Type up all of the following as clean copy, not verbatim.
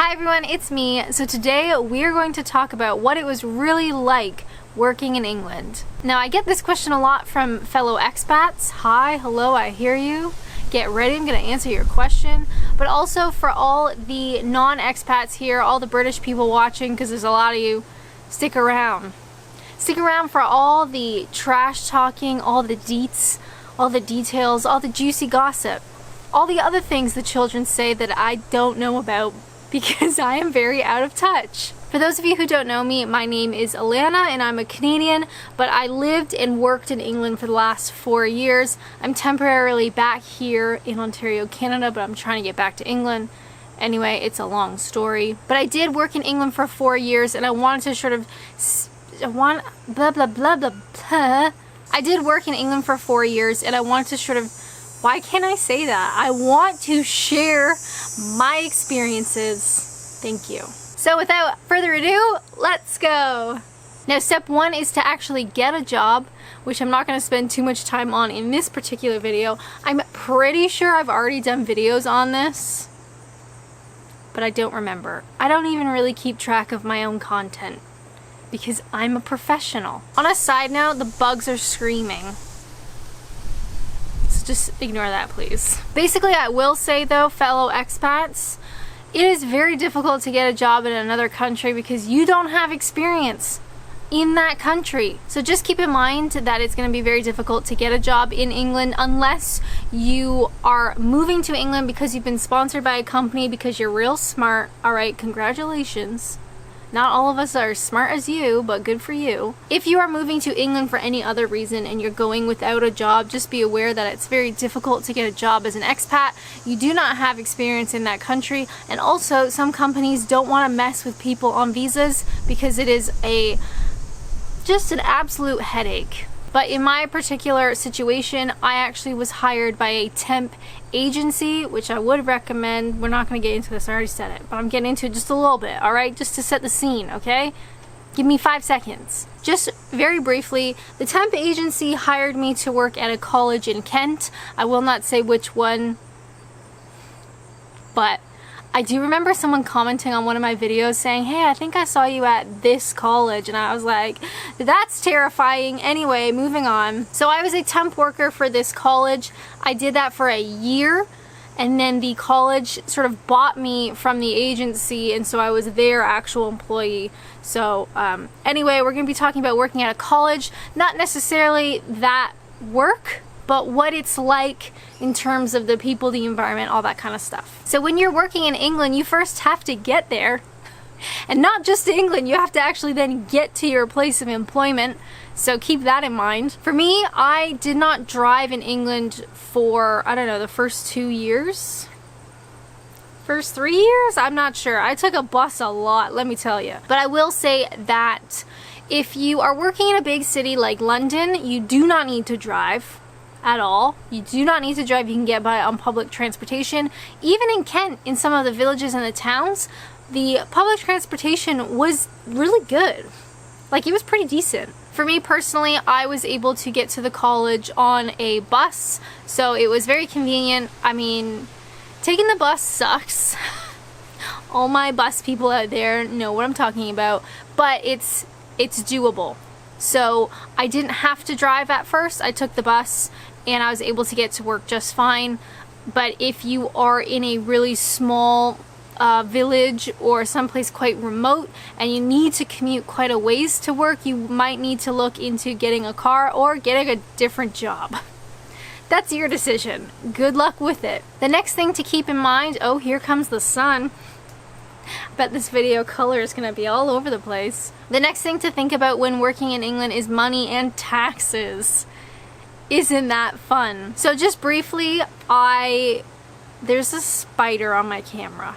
Hi everyone, it's me. So today we are going to talk about what it was really like working in England. Now I get this question a lot from fellow expats. Hi, hello, I hear you. Get ready, I'm going to answer your question. But also for all the non-expats here, all the British people watching, because there's a lot of you, stick around. Stick around for all the trash talking, all the deets, all the details, all the juicy gossip, all the other things the children say that I don't know about because I am very out of touch. For those of you who don't know me, my name is Alanna and I'm a Canadian, but I lived and worked in England for the last 4 years. I'm temporarily back here in Ontario, Canada, but I'm trying to get back to England. Anyway, it's a long story. But I did work in England for 4 years and I wanted to sort of, I did work in England for 4 years and I wanted to sort of, why can't I say that? I want to share my experiences. Thank you. So without further ado, let's go. Now step 1 is to actually get a job, which I'm not going to spend too much time on in this particular video. I'm pretty sure I've already done videos on this, but I don't remember. I don't even really keep track of my own content because I'm a professional. On a side note, the bugs are screaming. Just ignore that, please. Basically, I will say though, fellow expats, it is very difficult to get a job in another country because you don't have experience in that country. So just keep in mind that it's going to be very difficult to get a job in England unless you are moving to England because you've been sponsored by a company because you're real smart. All right, congratulations. Not all of us are as smart as you, but good for you. If you are moving to England for any other reason and you're going without a job, just be aware that it's very difficult to get a job as an expat. You do not have experience in that country, and also some companies don't want to mess with people on visas because it is just an absolute headache. But in my particular situation, I actually was hired by a temp agency, which I would recommend. We're not going to get into this, I already said it, but I'm getting into it just a little bit, alright? Just to set the scene, okay? Give me 5 seconds. Just very briefly, the temp agency hired me to work at a college in Kent. I will not say which one, but I do remember someone commenting on one of my videos saying, hey, I think I saw you at this college, and I was like, that's terrifying. Anyway, moving on. So I was a temp worker for this college. I did that for a year, and then the college sort of bought me from the agency, and so I was their actual employee. So anyway, we're going to be talking about working at a college, not necessarily that work, but what it's like in terms of the people, the environment, all that kind of stuff. So when you're working in England, you first have to get there. And not just to England, you have to actually then get to your place of employment. So keep that in mind. For me, I did not drive in England for, I don't know, the first 2 years? First 3 years? I'm not sure. I took a bus a lot, let me tell you. But I will say that if you are working in a big city like London, you do not need to drive at all. You do not need to drive. You can get by on public transportation. Even in Kent, in some of the villages and the towns, the public transportation was really good. Like, it was pretty decent. For me personally, I was able to get to the college on a bus, so it was very convenient. I mean, taking the bus sucks. All my bus people out there know what I'm talking about, but it's doable. So I didn't have to drive at first. I took the bus and I was able to get to work just fine. But if you are in a really small village or someplace quite remote and you need to commute quite a ways to work, you might need to look into getting a car or getting a different job. That's your decision. Good luck with it. The next thing to keep in mind, oh, here comes the sun. I bet this video color is going to be all over the place. The next thing to think about when working in England is money and taxes. Isn't that fun? So just briefly, there's a spider on my camera.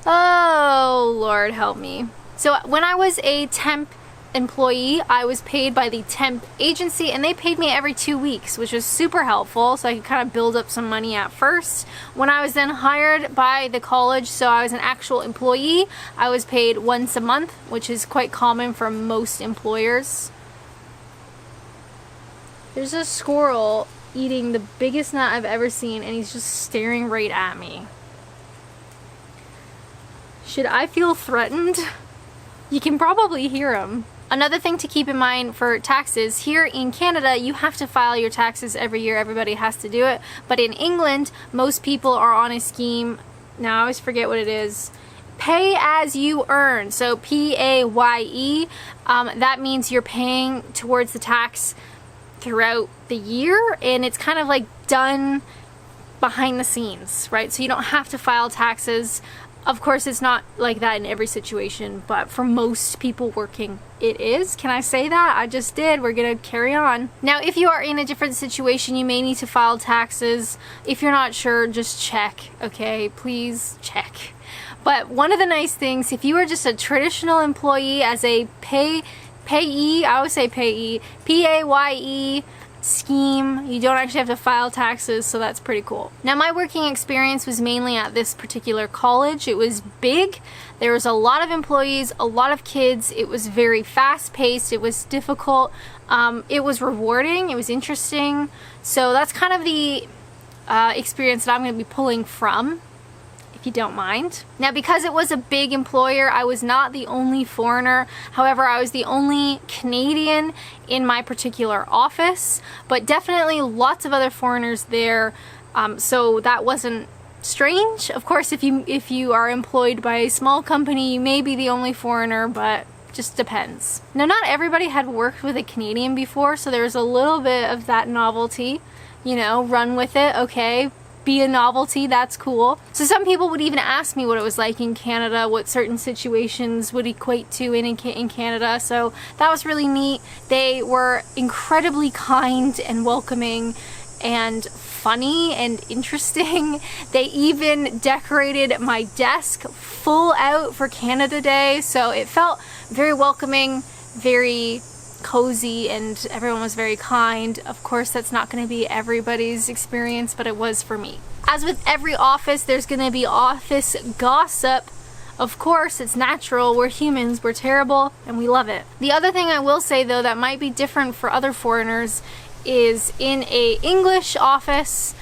Oh, Lord help me. So when I was a temp employee, I was paid by the temp agency, and they paid me every 2 weeks, which was super helpful, so I could kind of build up some money at first. When I was then hired by the college, so I was an actual employee, I was paid once a month, which is quite common for most employers. There's a squirrel eating the biggest nut I've ever seen, and he's just staring right at me. Should I feel threatened? You can probably hear them. Another thing to keep in mind for taxes, here in Canada, you have to file your taxes every year. Everybody has to do it. But in England, most people are on a scheme, now I always forget what it is, pay as you earn. So PAYE, that means you're paying towards the tax throughout the year, and it's kind of like done behind the scenes, right? So you don't have to file taxes. Of course, it's not like that in every situation, but for most people working, it is. Can I say that? I just did. We're gonna carry on. Now, if you are in a different situation, you may need to file taxes. If you're not sure, just check, okay? Please check. But one of the nice things, if you are just a traditional employee as a payee, I always say payee, PAYE, scheme, you don't actually have to file taxes, so that's pretty cool. Now, my working experience was mainly at this particular college. It was big. There was a lot of employees, a lot of kids. It was very fast-paced. It was difficult. It was rewarding. It was interesting. So that's kind of the experience that I'm going to be pulling from, if you don't mind. Now, because it was a big employer, I was not the only foreigner. However, I was the only Canadian in my particular office, but definitely lots of other foreigners there, so that wasn't strange. Of course, if you are employed by a small company, you may be the only foreigner, but just depends. Now, not everybody had worked with a Canadian before, so there was a little bit of that novelty, you know, run with it, okay, be a novelty, that's cool. So some people would even ask me what it was like in Canada, what certain situations would equate to in Canada, so that was really neat. They were incredibly kind and welcoming and funny and interesting. They even decorated my desk full out for Canada Day, so it felt very welcoming, very cozy, and everyone was very kind. Of course, that's not going to be everybody's experience, but it was for me. As with every office, there's going to be office gossip. Of course, it's natural. We're humans, we're terrible, and we love it. The other thing I will say, though, that might be different for other foreigners is in a English office,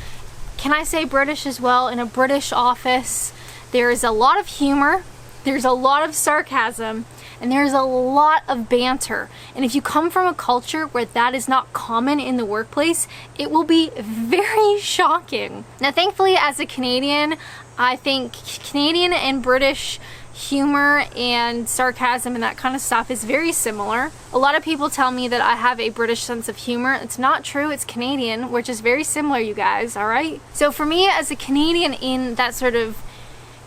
can I say British as well? In a British office, there is a lot of humor, there's a lot of sarcasm, and there's a lot of banter. And if you come from a culture where that is not common in the workplace, it will be very shocking. Now, thankfully, as a Canadian, I think Canadian and British humor and sarcasm and that kind of stuff is very similar. A lot of people tell me that I have a British sense of humor. It's not true, it's Canadian. We're just very similar, you guys, all right? So for me, as a Canadian in that sort of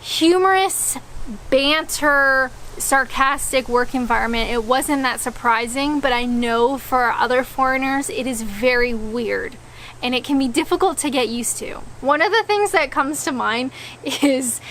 humorous, banter, sarcastic work environment, it wasn't that surprising, but I know for other foreigners it is very weird and it can be difficult to get used to. One of the things that comes to mind is,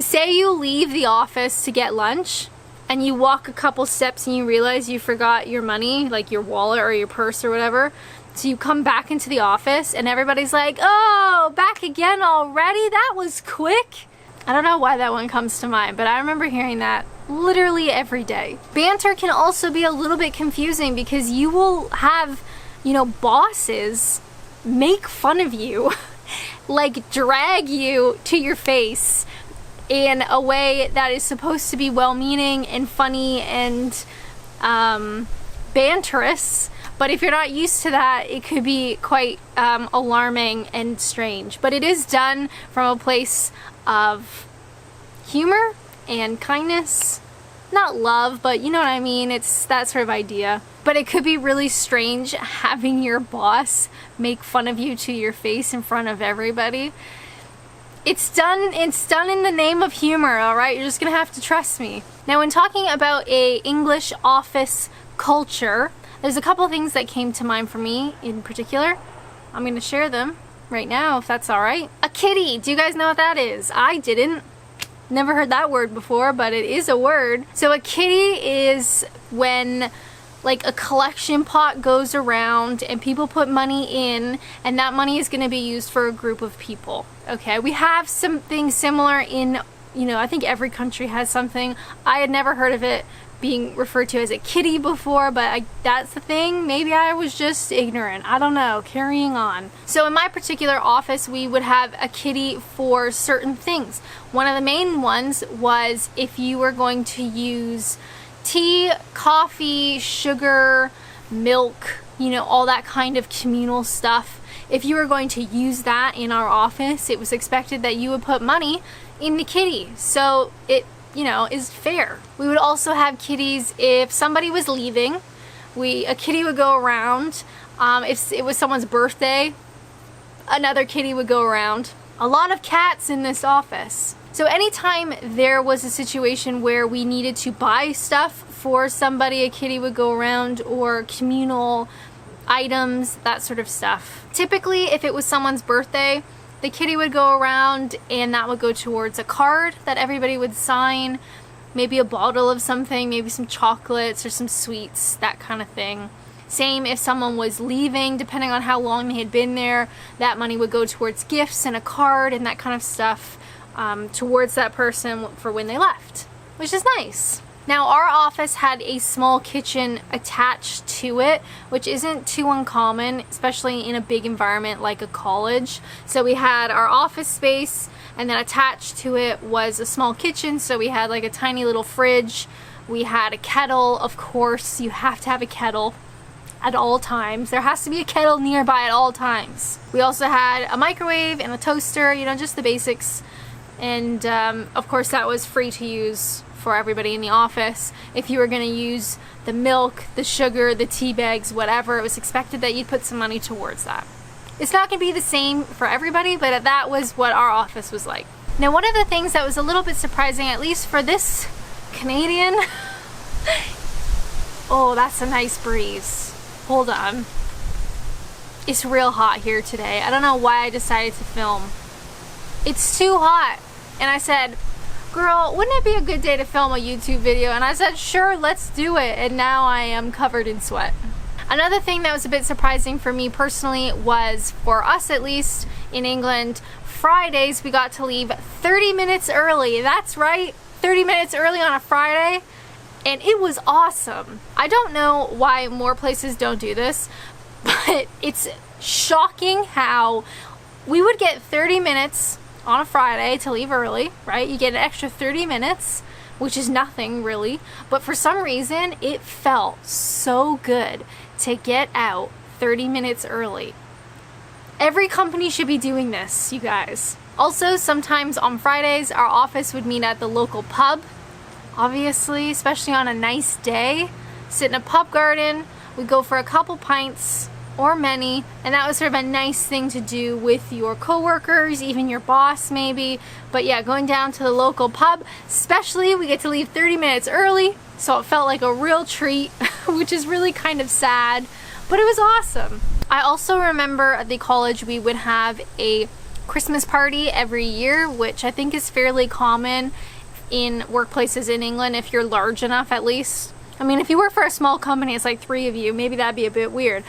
say you leave the office to get lunch and you walk a couple steps and you realize you forgot your money, like your wallet or your purse or whatever. So you come back into the office and everybody's like, "Oh, back again already? That was quick." I don't know why that one comes to mind, but I remember hearing that literally every day. Banter can also be a little bit confusing because you will have, you know, bosses make fun of you, like drag you to your face in a way that is supposed to be well-meaning and funny and banterous. But if you're not used to that, it could be quite alarming and strange. But it is done from a place of humor and kindness. Not love, but you know what I mean. It's that sort of idea. But it could be really strange having your boss make fun of you to your face in front of everybody. It's done in the name of humor, all right? You're just gonna have to trust me. Now, when talking about a English office culture, there's a couple things that came to mind for me in particular. I'm gonna share them right now, if that's all right. A kitty, do you guys know what that is? I didn't. Never heard that word before, but it is a word. So a kitty is when like a collection pot goes around and people put money in, and that money is going to be used for a group of people. Okay, we have something similar in, you know, I think every country has something. I had never heard of it being referred to as a kitty before, but that's the thing. Maybe I was just ignorant. I don't know. Carrying on. So in my particular office, we would have a kitty for certain things. One of the main ones was if you were going to use tea, coffee, sugar, milk, you know, all that kind of communal stuff. If you were going to use that in our office, it was expected that you would put money in the kitty. So it, you know, is fair. We would also have kitties if somebody was leaving. A kitty would go around. If it was someone's birthday, another kitty would go around. A lot of cats in this office. So anytime there was a situation where we needed to buy stuff for somebody, a kitty would go around, or communal items, that sort of stuff. Typically, if it was someone's birthday, the kitty would go around and that would go towards a card that everybody would sign, maybe a bottle of something, maybe some chocolates or some sweets, that kind of thing. Same if someone was leaving, depending on how long they had been there, that money would go towards gifts and a card and that kind of stuff towards that person for when they left, which is nice. Now, our office had a small kitchen attached to it, which isn't too uncommon, especially in a big environment like a college. So we had our office space, and then attached to it was a small kitchen. So we had like a tiny little fridge. We had a kettle, of course. You have to have a kettle at all times. There has to be a kettle nearby at all times. We also had a microwave and a toaster, you know, just the basics. And of course that was free to use for everybody in the office. If you were going to use the milk, the sugar, the tea bags, whatever, it was expected that you'd put some money towards that. It's not going to be the same for everybody, but that was what our office was like. Now, one of the things that was a little bit surprising, at least for this Canadian, oh, that's a nice breeze. Hold on. It's real hot here today. I don't know why I decided to film. It's too hot. And I said, girl, wouldn't it be a good day to film a YouTube video? And I said, sure, let's do it. And now I am covered in sweat. Another thing that was a bit surprising for me personally was, for us at least in England, Fridays we got to leave 30 minutes early. That's right, 30 minutes early on a Friday. And it was awesome. I don't know why more places don't do this, but it's shocking how we would get 30 minutes on a Friday to leave early, right? You get an extra 30 minutes, which is nothing really, but for some reason it felt so good to get out 30 minutes early. Every company should be doing this, you guys. Also, sometimes on Fridays our office would meet at the local pub, obviously, especially on a nice day. Sit in a pub garden, we'd go for a couple pints or many, and that was sort of a nice thing to do with your coworkers, even your boss maybe. But yeah, going down to the local pub, especially, we get to leave 30 minutes early, so it felt like a real treat, which is really kind of sad, but it was awesome. I also remember at the college we would have a Christmas party every year, which I think is fairly common in workplaces in England, if you're large enough at least. I mean, if you work for a small company, it's like 3 of you, maybe that'd be a bit weird.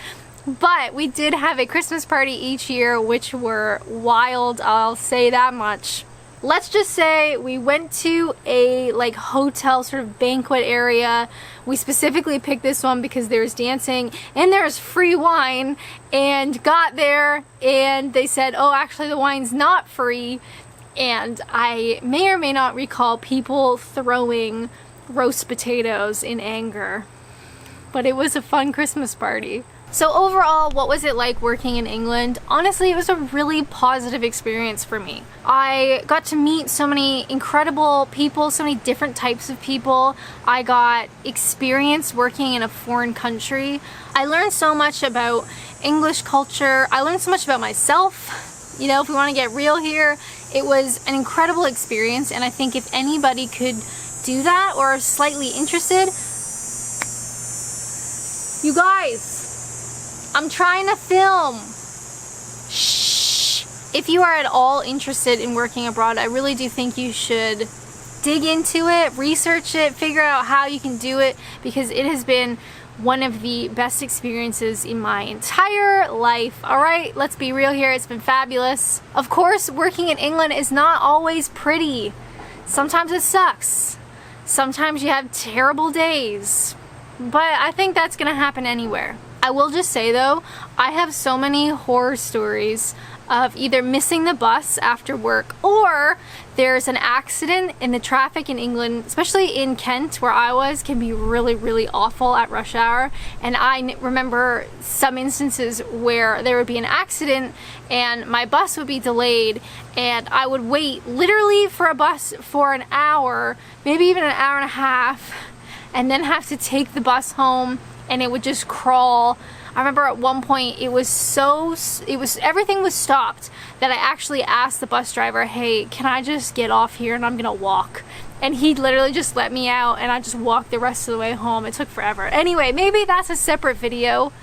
But we did have a Christmas party each year, which were wild, I'll say that much. Let's just say we went to a like hotel sort of banquet area. We specifically picked this one because there's dancing and there's free wine, and got there and they said, oh, actually the wine's not free. And I may or may not recall people throwing roast potatoes in anger. But it was a fun Christmas party. So overall, what was it like working in England? Honestly, it was a really positive experience for me. I got to meet so many incredible people, so many different types of people. I got experience working in a foreign country. I learned so much about English culture. I learned so much about myself. You know, if we want to get real here, it was an incredible experience, and I think if anybody could do that or are slightly interested, you guys, I'm trying to film. Shh. If you are at all interested in working abroad, I really do think you should dig into it, research it, figure out how you can do it, because it has been one of the best experiences in my entire life. Alright, let's be real here, it's been fabulous. Of course, working in England is not always pretty. Sometimes it sucks. Sometimes you have terrible days, but I think that's gonna happen anywhere. I will just say though, I have so many horror stories of either missing the bus after work, or there's an accident in the traffic in England, especially in Kent where I was, can be really, really awful at rush hour. And I remember some instances where there would be an accident and my bus would be delayed, and I would wait literally for a bus for an hour, maybe even an hour and a half, and then have to take the bus home, and it would just crawl. I remember at one point everything was stopped that I actually asked the bus driver, hey, can I just get off here and I'm gonna walk? And he literally just let me out and I just walked the rest of the way home. It took forever. Anyway, maybe that's a separate video.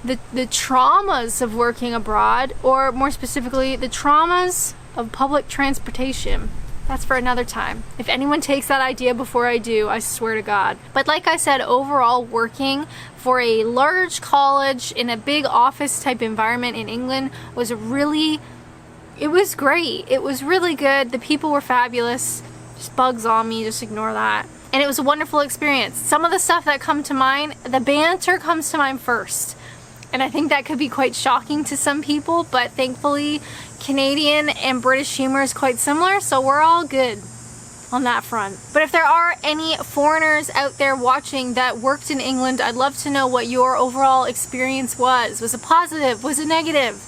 The traumas of working abroad, or more specifically, the traumas of public transportation. That's for another time. If anyone takes that idea before I do, I swear to God. But like I said, overall, working for a large college in a big office type environment in England was great. It was really good. The people were fabulous. Just bugs on me, just ignore that. And it was a wonderful experience. Some of the stuff that come to mind, the banter comes to mind first. And I think that could be quite shocking to some people, but thankfully Canadian and British humor is quite similar, so we're all good on that front. But if there are any foreigners out there watching that worked in England, I'd love to know what your overall experience was. Was it positive? Was it negative?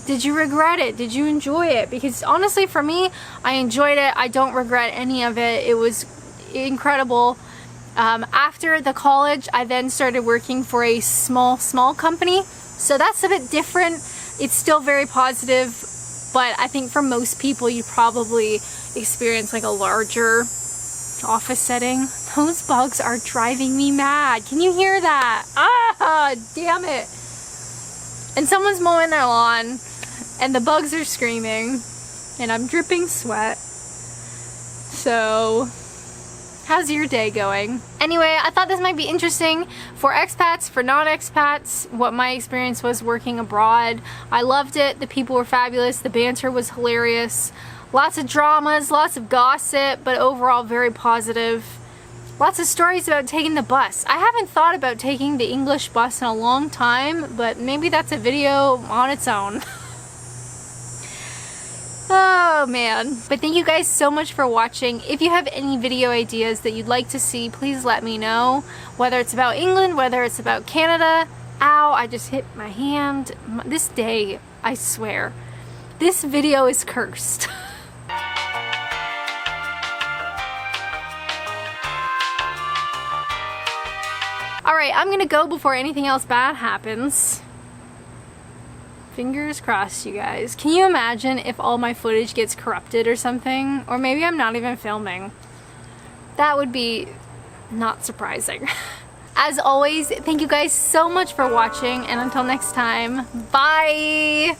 Did you regret it? Did you enjoy it? Because honestly, for me, I enjoyed it. I don't regret any of it. It was incredible. After the college, I then started working for a small company. So that's a bit different. It's still very positive, but I think for most people, you probably experience like a larger office setting. Those bugs are driving me mad. Can you hear that? Ah, damn it. And someone's mowing their lawn and the bugs are screaming and I'm dripping sweat. So how's your day going? Anyway, I thought this might be interesting for expats, for non-expats, what my experience was working abroad. I loved it. The people were fabulous. The banter was hilarious. Lots of dramas, lots of gossip, but overall very positive. Lots of stories about taking the bus. I haven't thought about taking the English bus in a long time, but maybe that's a video on its own. Oh man. But thank you guys so much for watching. If you have any video ideas that you'd like to see, please let me know. Whether it's about England, whether it's about Canada. Ow, I just hit my hand. This day, I swear, this video is cursed. Alright, I'm gonna go before anything else bad happens. Fingers crossed, you guys. Can you imagine if all my footage gets corrupted or something? Or maybe I'm not even filming. That would be not surprising. As always, thank you guys so much for watching, and until next time, bye!